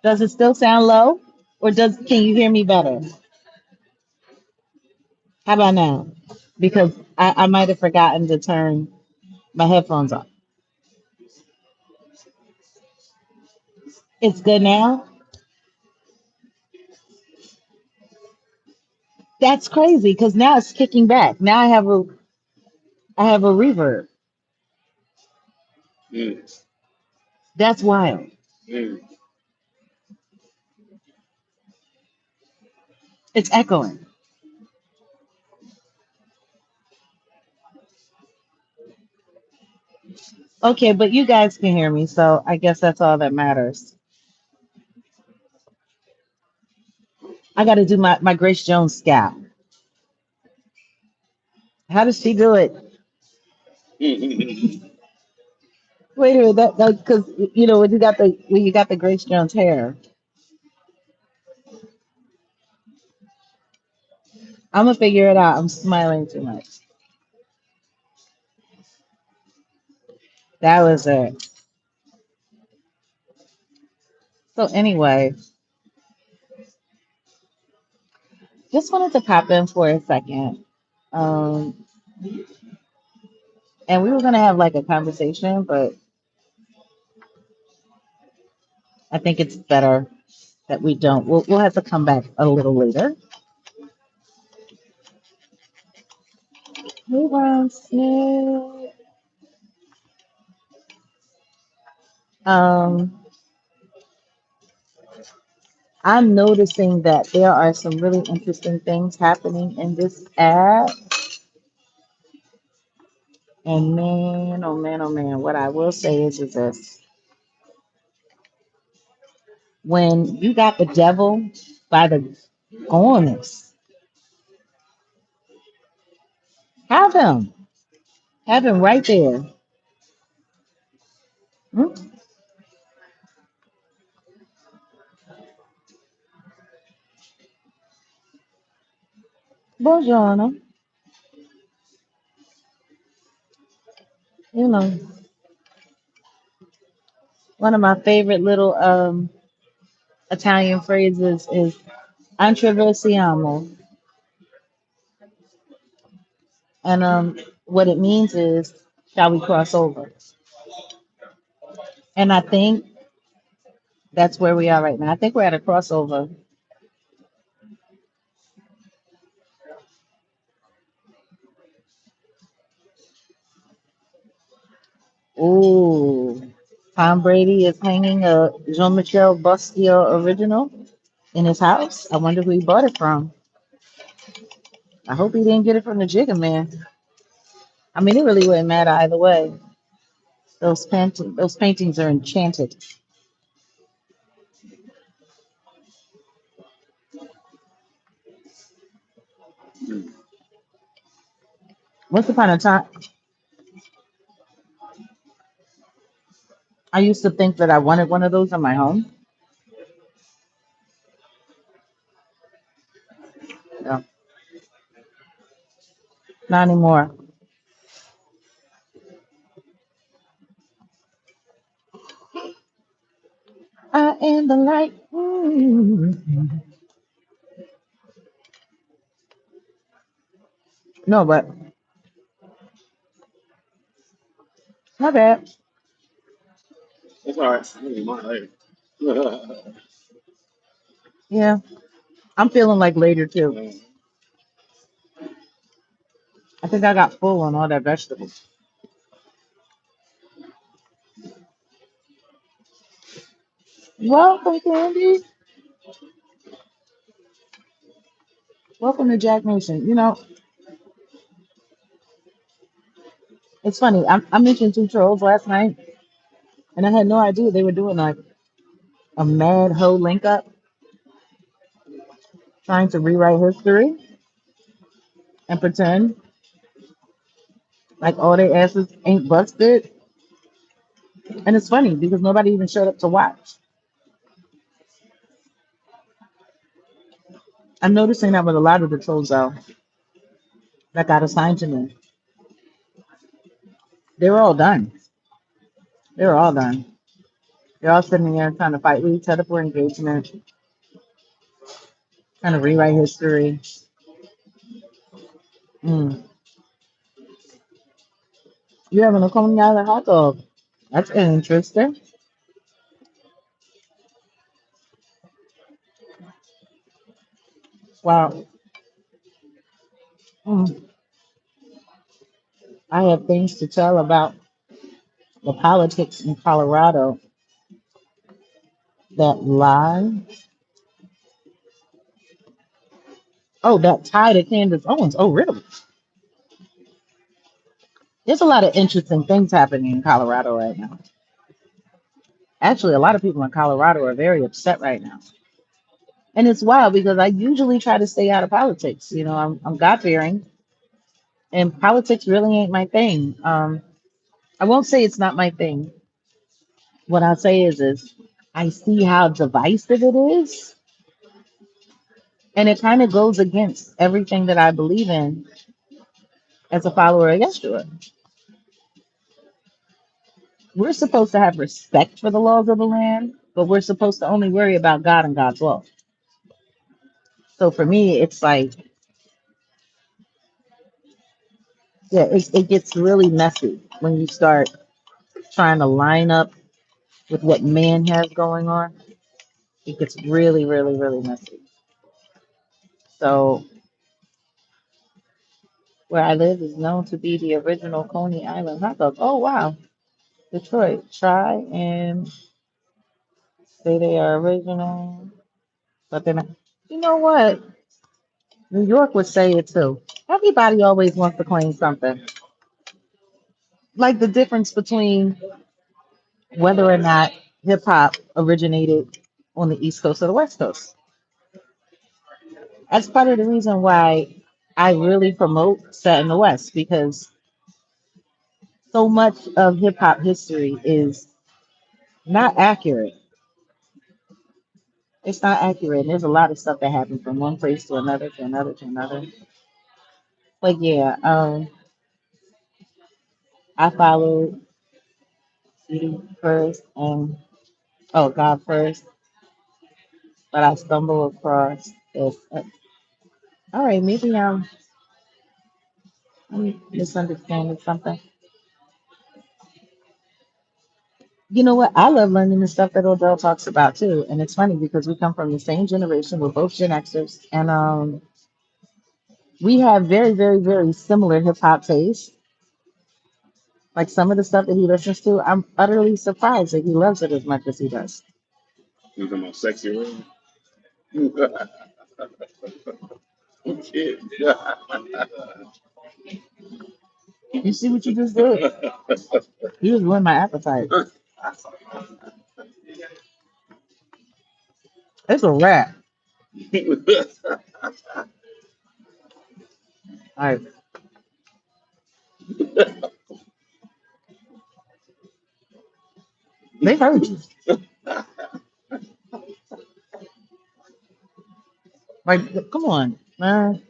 Does it still sound low? Or can you hear me better? How about now? Because I might have forgotten to turn my headphones off. It's good now? That's crazy because now it's kicking back. Now I have a I have a reverb. Mm, That's wild. mm. It's echoing. Okay, but you guys can hear me, so I guess that's all that matters. I got to do my Grace Jones scat. How does she do it? Wait a minute, that because you know when you got the Grace Jones hair, I'm gonna figure it out. I'm smiling too much. That was it. So anyway, just wanted to pop in for a second. Um, and we were gonna have like a conversation, but I think it's better that we don't. We'll have to come back a little later. Move on, Snip. Um, I'm noticing that there are some really interesting things happening in this app. And man, oh man, oh man, what I will say is this. When you got the devil by the corners, have him. Have him right there. Hmm? Buongiorno. You know, one of my favorite little Italian phrases is "Antraversiamo," and what it means is "Shall we cross over?" And I think that's where we are right now. I think we're at a crossover. Ooh, Tom Brady is hanging a Jean-Michel Basquiat original in his house. I wonder who he bought it from. I hope he didn't get it from the Jigga Man. I mean, it really wouldn't matter either way. Those paintings are enchanted. Once upon a time, I used to think that I wanted one of those in my home. No, not anymore. I am the light. No, but not bad. That's all right. I need mine later. Yeah, I'm feeling like later too. I think I got full on all that vegetables. Welcome, Candy. Welcome to Jack Nation. You know, it's funny. I mentioned two trolls last night, and I had no idea they were doing like a mad hoe link up, trying to rewrite history and pretend like all their asses ain't busted. And it's funny because nobody even showed up to watch. I'm noticing that with a lot of the trolls though that got assigned to me. They were all done. They were all done. They're all sitting there trying to fight with each other for engagement, trying to rewrite history. Mm. You having a Coney Island hot dog? That's interesting. Wow. Mm. I have things to tell about the politics in Colorado that lie. Oh, that tie to Candace Owens. Oh, really? There's a lot of interesting things happening in Colorado right now. Actually, a lot of people in Colorado are very upset right now. And it's wild because I usually try to stay out of politics. You know, I'm God fearing, and politics really ain't my thing. I won't say it's not my thing. What I'll say is I see how divisive it is, and it kind of goes against everything that I believe in as a follower of Yeshua. We're supposed to have respect for the laws of the land, but we're supposed to only worry about God and God's law. So for me, it's like, yeah, it gets really messy when you start trying to line up with what man has going on. It gets really, really, really messy. So where I live is known to be the original Coney Island hot dog. Oh wow, Detroit. Try and say they are original, but they're not. You know what? New York would say it too. Everybody always wants to claim something. Like the difference between whether or not hip hop originated on the East Coast or the West Coast. That's part of the reason why I really promote Set in the West because so much of hip hop history is not accurate. It's not accurate. And there's a lot of stuff that happened from one place to another to another to another. But yeah, I followed CD first and God first, but I stumbled across this. All right, maybe I'm misunderstanding something. You know what? I love learning the stuff that Odell talks about too, and it's funny because we come from the same generation. We're both Gen Xers, and we have very, very, very similar hip hop tastes. Like some of the stuff that he listens to, I'm utterly surprised that he loves it as much as he does. You talking about sexy red? Kid. You see what you just did? You just ruined my appetite. It's a wrap. All right, they heard you. Like, come on, man.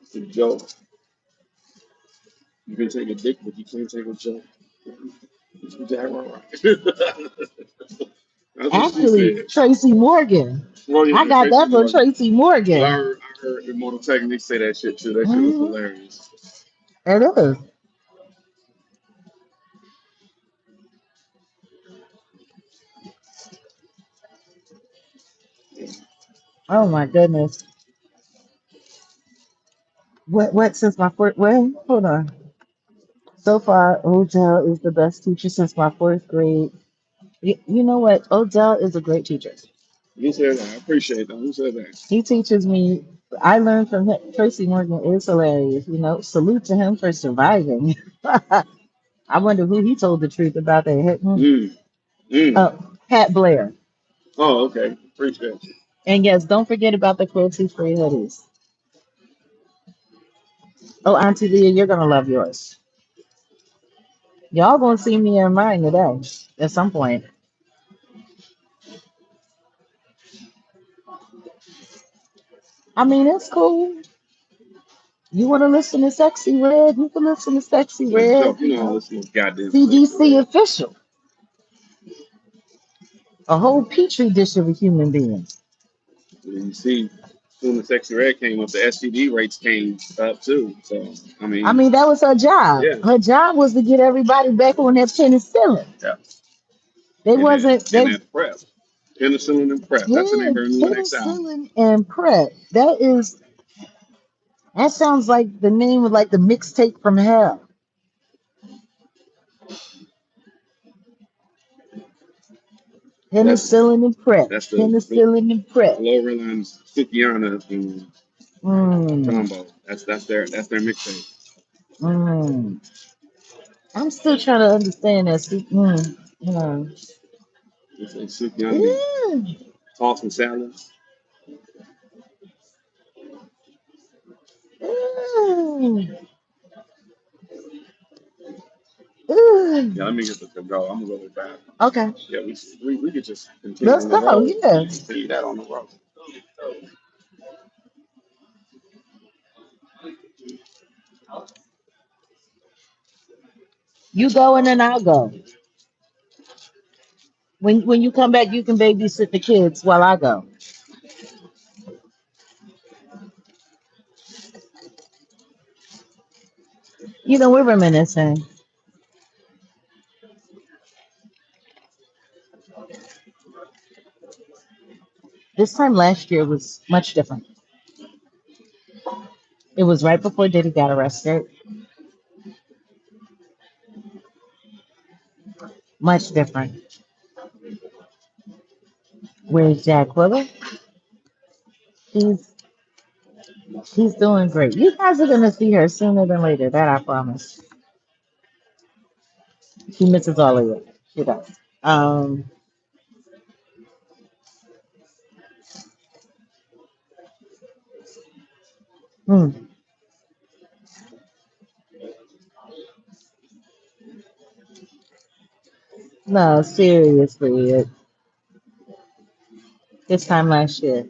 It's a joke. You can take a dick, but you can't take a joke. It's a Jaguar Wright. That's what she Actually, said. Tracy Morgan. Well, I yeah, got Tracy that from Morgan. Tracy But Morgan. I heard Immortal Technique say that shit too. That shit was Hmm. hilarious. It is. Oh my goodness. What since my fourth? Well, hold on. So far, Odell is the best teacher since my fourth grade. You know what? Odell is a great teacher. Who said that? I appreciate that. Who said that? He teaches me. I learned from him. Tracy Morgan is hilarious. You know, salute to him for surviving. I wonder who he told the truth about that hitting. Mm, mm. Pat Blair. Oh, okay. Appreciate you. And yes, don't forget about the cruelty-free hoodies. Oh, Auntie Leah, you're gonna love yours. Y'all gonna see me in mine today at some point. I mean, it's cool. You want to listen to Sexy Red? You can listen to Sexy Let's Red. joke. You You know, I know, listen to goddamn sexy CDC red. official, a whole petri dish of a human being. And you see, soon as sexy red came up, the STD rates came up too. So, I I mean, mean, that was her job. yeah, Her job was to get everybody back on that penicillin. yeah. They And then, wasn't. and They then prep, penicillin and prep. That's the name yeah, of her new next album. penicillin and prep. That is. That sounds like the name of like the mixtape from hell. That's Penicillin and prep. that's the Penicillin and prep. Glorilla's Sikiana and Mm, Combo. That's their mixtape. mm. I'm still trying to understand that. It's Sikiana be Mm, tossing salads. mm, mm. Yeah, let me get the go. I'm gonna go back. Okay, Yeah, we could just continue let's on the go. road. Yeah, Continue that on the road. you go and then I'll go. When you come back, you can babysit the kids while I go. You know, we're reminiscing. This time last year was much different. It was right before Diddy got arrested. Much different. Where's Jack Willer? He's he's doing great. You guys are gonna see her sooner than later. That I promise. She misses all of you. She does. Hmm. No, seriously. This time last year,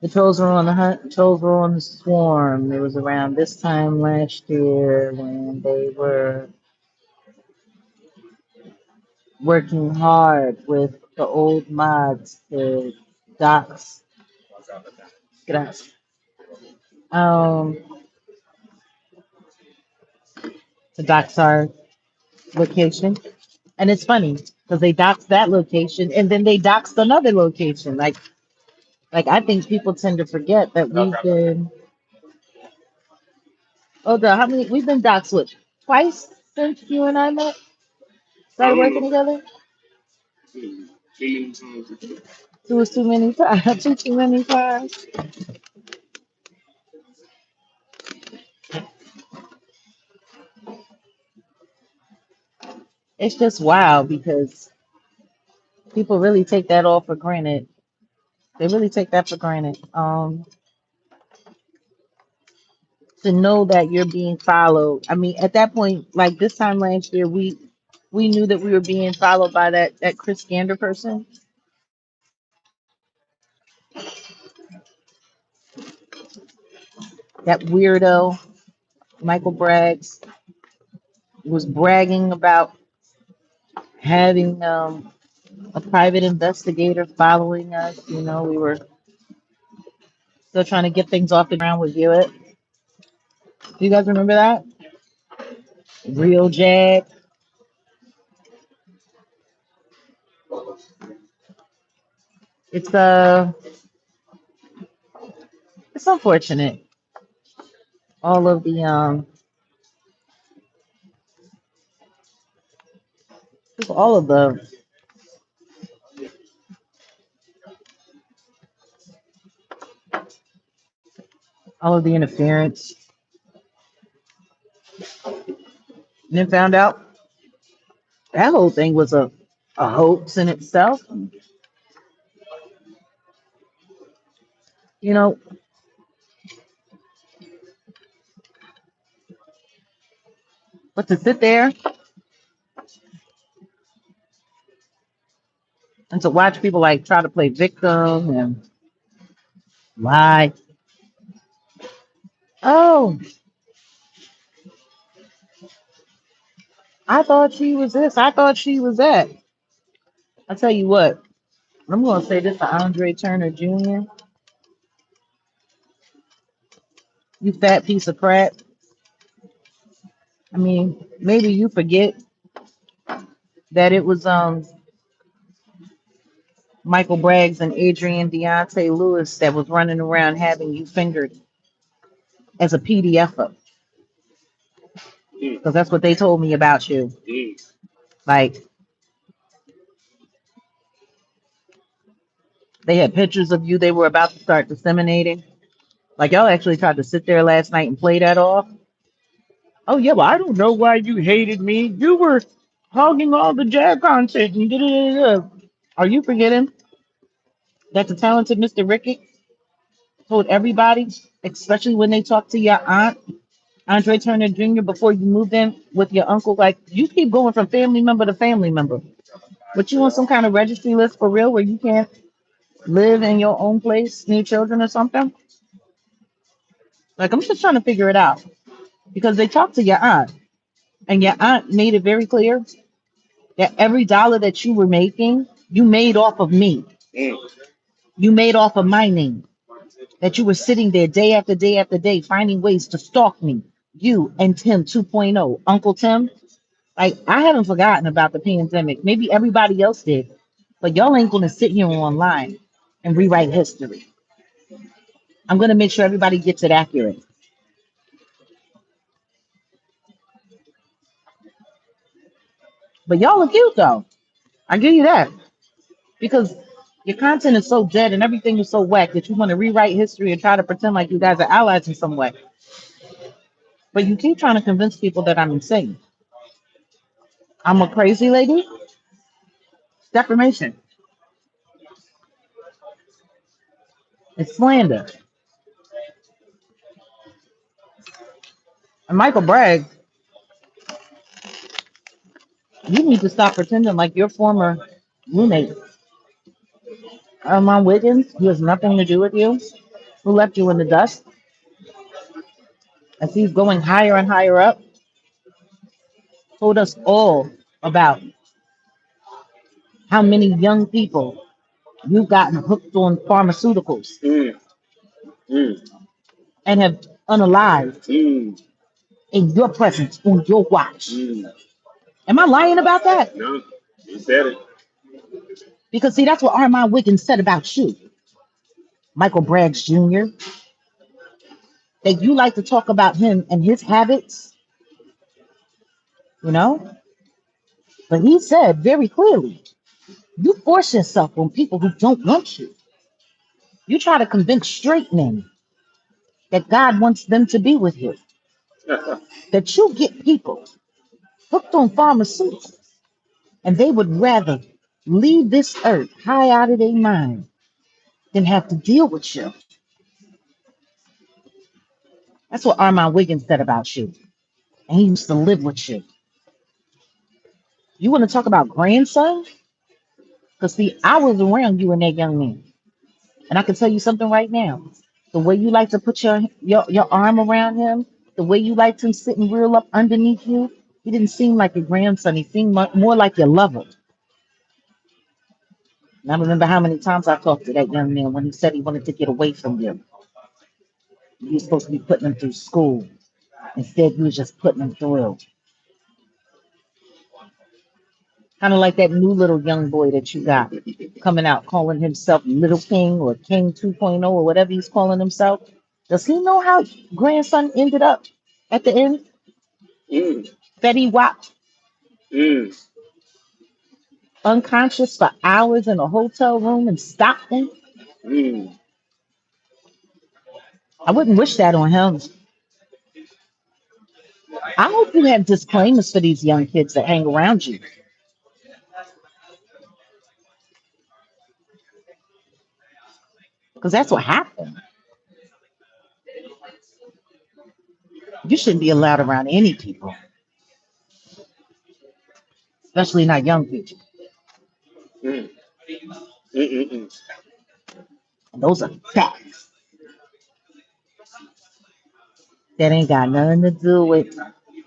the trolls were on the hunt. Trolls were on the swarm. It was around this time last year when they were working hard with the old mods to docs. Gracias. Um, to docs our location. And it's funny because they doxed that location and then they doxed another location. Like I think people tend to forget that we've been how many we've been doxed what twice since you and I met I started don't working know. together. Too many times. It was too many times. Too many times. It's just wild because people really take that all for granted. They really take that for granted. To know that you're being followed. I mean, at that point, like this time last year, we knew that we were being followed by that Chris Gander person, that weirdo Michael Braggs was bragging about having a private investigator following us. You know, we were still trying to get things off the ground with Hewitt. Do you guys remember that? Real Jag. It's it's unfortunate. All of the just all of the interference. And then found out that whole thing was a hoax in itself. You know, but to sit there and to watch people like try to play victim and lie. Oh, I thought she was this. I thought she was that. I tell you what, I'm gonna say this to Andre Turner Jr. You fat piece of crap. I mean, maybe you forget that it was Michael Braggs and Adrian Deontay Lewis that was running around having you fingered as a PDF, Mm, because that's what they told me about you. mm. Like they had pictures of you they were about to start disseminating. Like y'all actually tried to sit there last night and play that off. Oh yeah, well I don't know why you hated me. You were hogging all the Jag content and da-da-da-da. Are you forgetting that the talented Mr. Rickett told everybody, especially when they talked to your aunt, Andre Turner Jr., before you moved in with your uncle, like you keep going from family member to family member. But you want some kind of registry list for real where you can't live in your own place near children or something? Like I'm just trying to figure it out. Because they talked to your aunt, and your aunt made it very clear that every dollar that you were making, you made off of me. Mm. You made off of my name. That you were sitting there day after day after day finding ways to stalk me. You and Tim 2.0, Uncle Tim. Like, I haven't forgotten about the pandemic. Maybe everybody else did. But y'all ain't going to sit here online and rewrite history. I'm going to make sure everybody gets it accurate. But y'all are cute, though. I give you that. Because your content is so dead and everything is so whack that you want to rewrite history and try to pretend like you guys are allies in some way. But you keep trying to convince people that I'm insane. I'm a crazy lady. It's defamation. It's slander. And Michael Bragg, you need to stop pretending like your former roommate, Armand Wiggins, who has nothing to do with you, who left you in the dust, as he's going higher and higher up, told us all about how many young people you've gotten hooked on pharmaceuticals Mm, mm, and have unalived mm, in your presence on your watch. mm. Am I lying about that? No, he said it. Because see, that's what Armand Wiggins said about you, Michael Braggs Jr., that you like to talk about him and his habits, you know? But he said very clearly, you force yourself on people who don't want you. You try to convince straight men that God wants them to be with you, that you get people hooked on pharmaceuticals and they would rather leave this earth high out of their mind than have to deal with you. That's what Armand Wiggins said about you. And he used to live with you. You want to talk about grandson? Because see, I was around you and that young man. And I can tell you something right now. The way you like to put your arm around him, the way you like to sit and real up underneath you, he didn't seem like your grandson. He seemed more like your lover. And I remember how many times I talked to that young man when he said he wanted to get away from you. You were supposed to be putting him through school. Instead, you was just putting him through. Kind of like that new little young boy that you got coming out calling himself Little King or King 2.0 or whatever he's calling himself. Does he know how grandson ended up at the end? Mm, Fetty Wap, mm, unconscious for hours in a hotel room in Stockton. mm. I wouldn't wish that on him. I hope you have disclaimers for these young kids that hang around you, because that's what happened. You shouldn't be allowed around any people, especially not young people. Mm, mm, mm, And those are facts that ain't got nothing to do with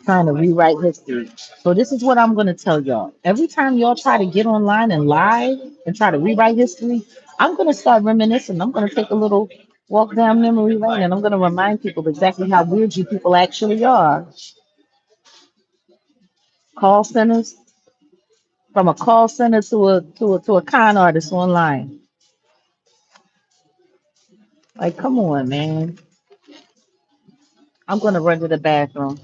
trying to rewrite history. So this is what I'm going to tell y'all. Every time y'all try to get online and lie and try to rewrite history, I'm going to start reminiscing. I'm going to take a little walk down memory lane and I'm going to remind people exactly how weird you people actually are. Call centers, from a call center to a con artist online. Like, come on, man. I'm gonna run to the bathroom.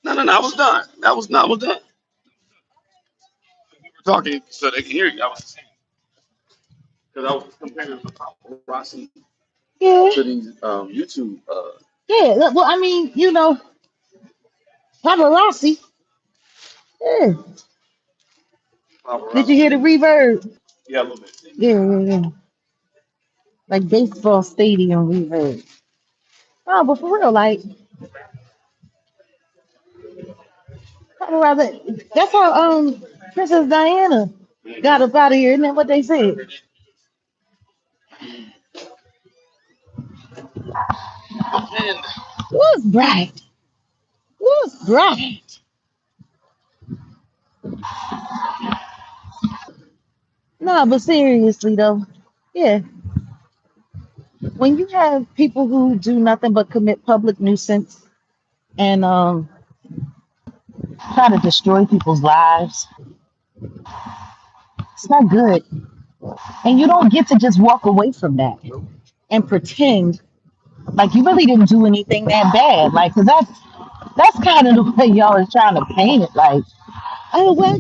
No, no, no. I was done. That was not. I was done. We were talking so they can hear you. I was because I was comparing the paparazzi Yeah, to these YouTube yeah. Well, I mean, paparazzi. Yeah. Did you hear the paparazzi. reverb? Yeah, a little bit. Yeah, yeah, yeah. Like baseball stadium reverb. Oh, but for real, like paparazzi. That's how Princess Diana got up out of here. Isn't that what they said? But then Who's bright? Who's bright? No, but seriously though, yeah. When you have people who do nothing but commit public nuisance and try to destroy people's lives, it's not good. And you don't get to just walk away from that and pretend like you really didn't do anything that bad. Like, cause that's kind of the way y'all is trying to paint it. Like, oh well,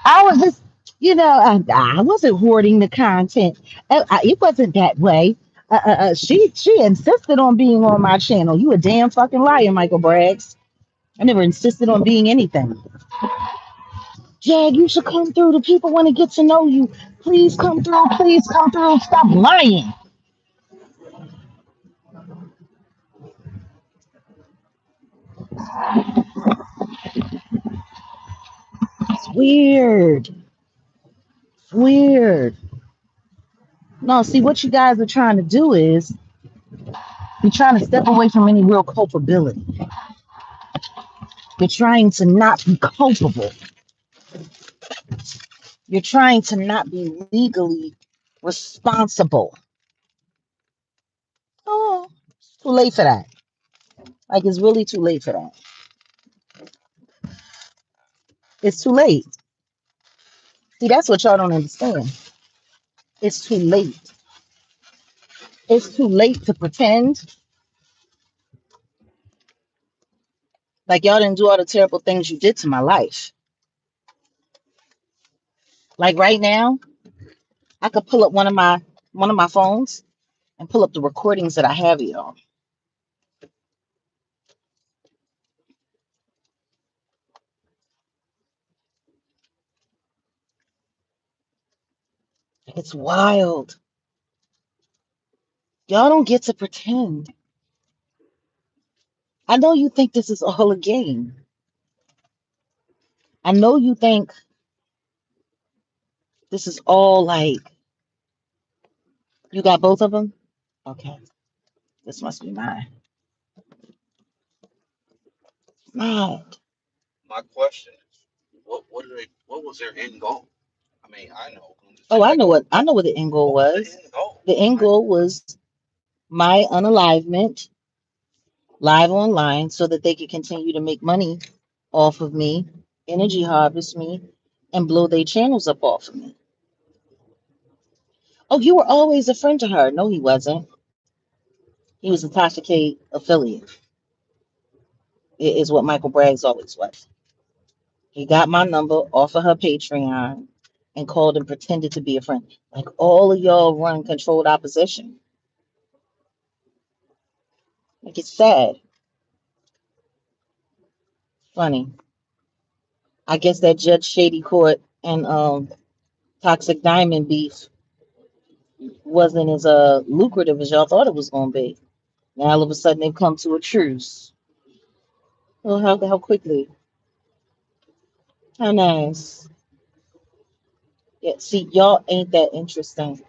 I was just, I wasn't hoarding the content. It wasn't that way. She insisted on being on my channel. You a damn fucking liar, Michael Braggs. I never insisted on being anything. Jag, you should come through. The people want to get to know you. Please come through. Please come through. Stop lying. It's weird. It's weird. No, see, what you guys are trying to do is you're trying to step away from any real culpability. You're trying to not be culpable. You're trying to not be legally responsible. Oh, it's too late for that. Like, it's really too late for that. It's too late. See, that's what y'all don't understand. It's too late. It's too late to pretend like y'all didn't do all the terrible things you did to my life. Like right now, I could pull up one of my phones and pull up the recordings that I have of y'all. It's wild. Y'all don't get to pretend. I know you think this is all a game. I know you think this is all like you got both of them. Okay, this must be mine. Not. My question is, what are they? What was their end goal? I mean, I know. I'm just Oh, saying, like, I know what the end goal what was the was. end goal? The end Like, goal was my unalivement live online so that they could continue to make money off of me, energy harvest me, and blow their channels up off of me. Oh, you were always a friend to her. No, he wasn't. He was a Tasha K affiliate, is what Michael Bragg's always was. He got my number off of her Patreon and called and pretended to be a friend. Like all of y'all run controlled opposition. Like it's sad. Funny. I guess that Judge Shady Court and Toxic Diamond beef wasn't as lucrative as y'all thought it was going to be. Now all of a sudden they've come to a truce. Oh, how quickly? How nice. Yeah, see, y'all ain't that interesting.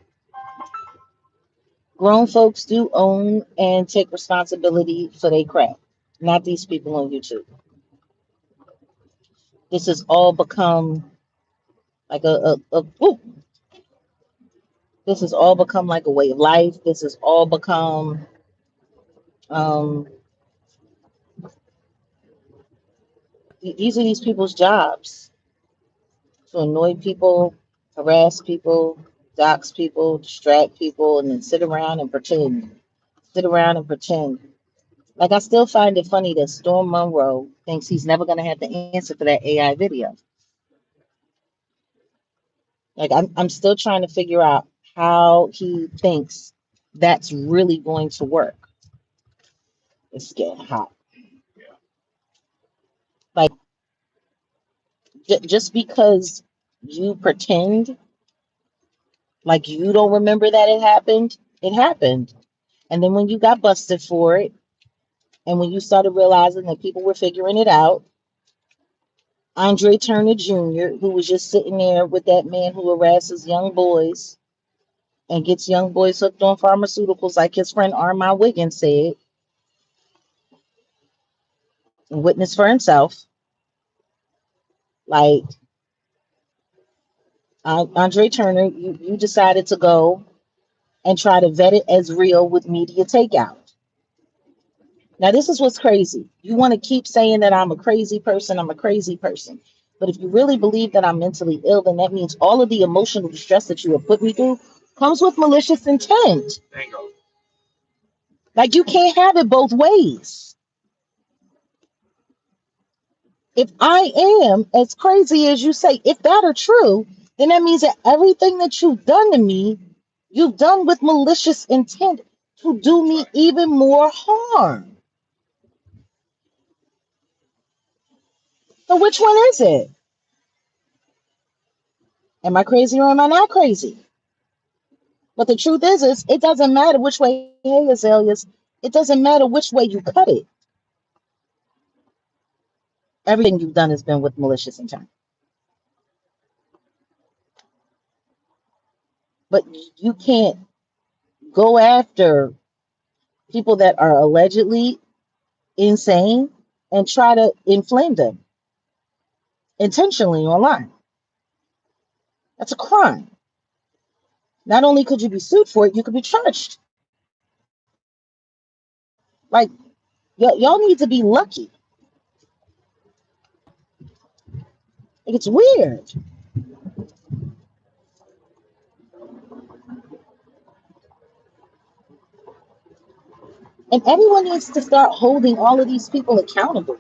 Grown folks do own and take responsibility for their crap, not these people on YouTube. This has all become like ooh, this has all become like a way of life. This has all become um, these are these people's jobs to annoy people, harass people, dox people, distract people, and then sit around and pretend. Sit around and pretend. Like I still find it funny that Storm Monroe thinks he's never gonna have the answer for that AI video. Like I'm still trying to figure out how he thinks that's really going to work. It's getting hot. yeah, Like just because you pretend like you don't remember that it happened, it happened. And then when you got busted for it, and when you started realizing that people were figuring it out, Andre Turner Jr., who was just sitting there with that man who harasses young boys and gets young boys hooked on pharmaceuticals, like his friend Armand Wiggins said, and witnessed for himself. Like Andre Turner, you decided to go and try to vet it as real with media takeout. Now, this is what's crazy. You want to keep saying that I'm a crazy person, I'm a crazy person. But if you really believe that I'm mentally ill, then that means all of the emotional distress that you have put me through comes with malicious intent. bingo. Like you can't have it both ways. If I am as crazy as you say, if that are true, then that means that everything that you've done to me, you've done with malicious intent to do me Right. even more harm. So which one is it? Am I crazy or am I not crazy? But the truth is it doesn't matter which way, hey, Azaleas, it doesn't matter which way you cut it. Everything you've done has been with malicious intent. But you can't go after people that are allegedly insane and try to inflame them intentionally online. That's a crime. Not only could you be sued for it, you could be charged. Like, y'all need to be lucky. Like, it's weird. And everyone needs to start holding all of these people accountable.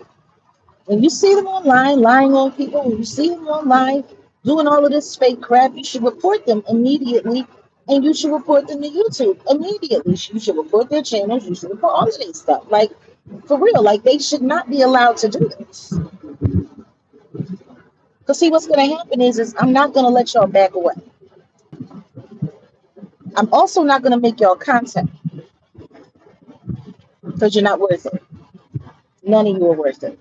When you see them online lying on people, when you see them online doing all of this fake crap, you should report them immediately, and you should report them to YouTube immediately. You should report their channels. You should report all of this stuff. Like, for real, like they should not be allowed to do this. Because see, what's going to happen is I'm not going to let y'all back away. I'm also not going to make y'all content because you're not worth it. None of you are worth it.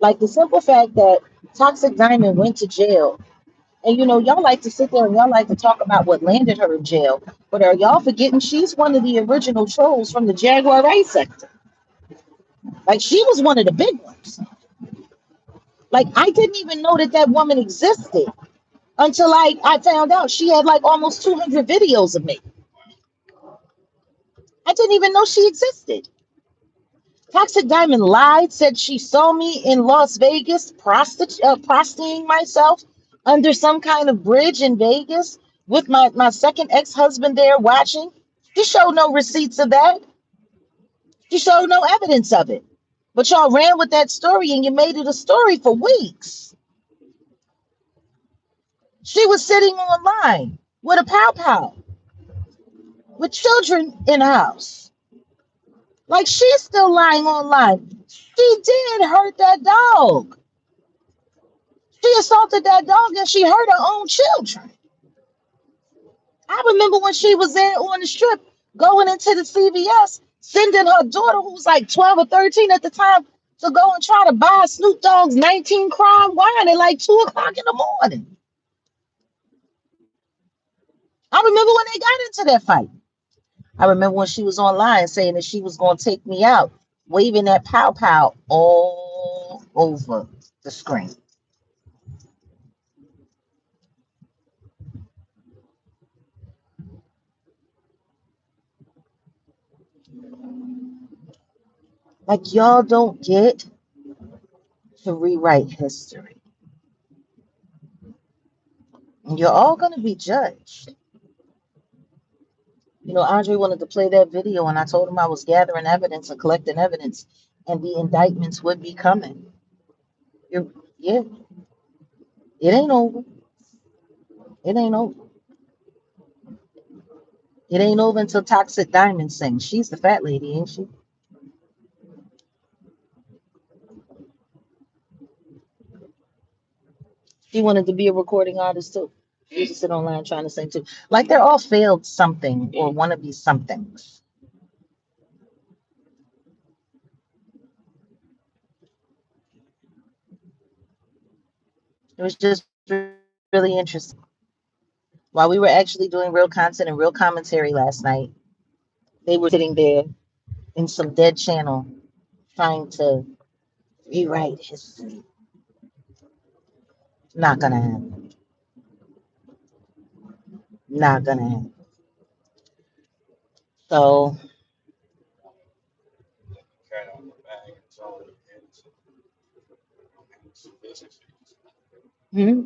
Like the simple fact that Toxic Diamond went to jail. And y'all like to sit there and y'all like to talk about what landed her in jail. But are y'all forgetting she's one of the original trolls from the Jaguar Wright sector? Like she was one of the big ones. Like I didn't even know that woman existed until I found out she had like almost 200 videos of me. I didn't even know she existed. Toxic Diamond lied, said she saw me in Las Vegas prostituting myself under some kind of bridge in Vegas with my second ex-husband there watching. She showed no receipts of that. She showed no evidence of it. But y'all ran with that story and you made it a story for weeks. She was sitting online with a pow pow with children in the house. Like she's still lying online. She did hurt that dog. She assaulted that dog and she hurt her own children. I remember when she was there on the strip going into the CVS, sending her daughter, who was like 12 or 13 at the time, to go and try to buy Snoop Dogg's 19 crime wine at like 2 o'clock in the morning. I remember when they got into that fight. I remember when she was online saying that she was going to take me out, waving that pow pow all over the screen. Like, y'all don't get to rewrite history. And you're all going to be judged. Andre wanted to play that video, and I told him I was gathering evidence and collecting evidence, and the indictments would be coming. Yeah, it ain't over. It ain't over. It ain't over until Toxic Diamond sings. She's the fat lady, ain't she? She wanted to be a recording artist too. She used to sit online trying to sing too. Like they're all failed something or want to be somethings. It was just really interesting. While we were actually doing real content and real commentary last night, they were sitting there in some dead channel trying to rewrite history. Not gonna happen. Not gonna happen. So, hmm?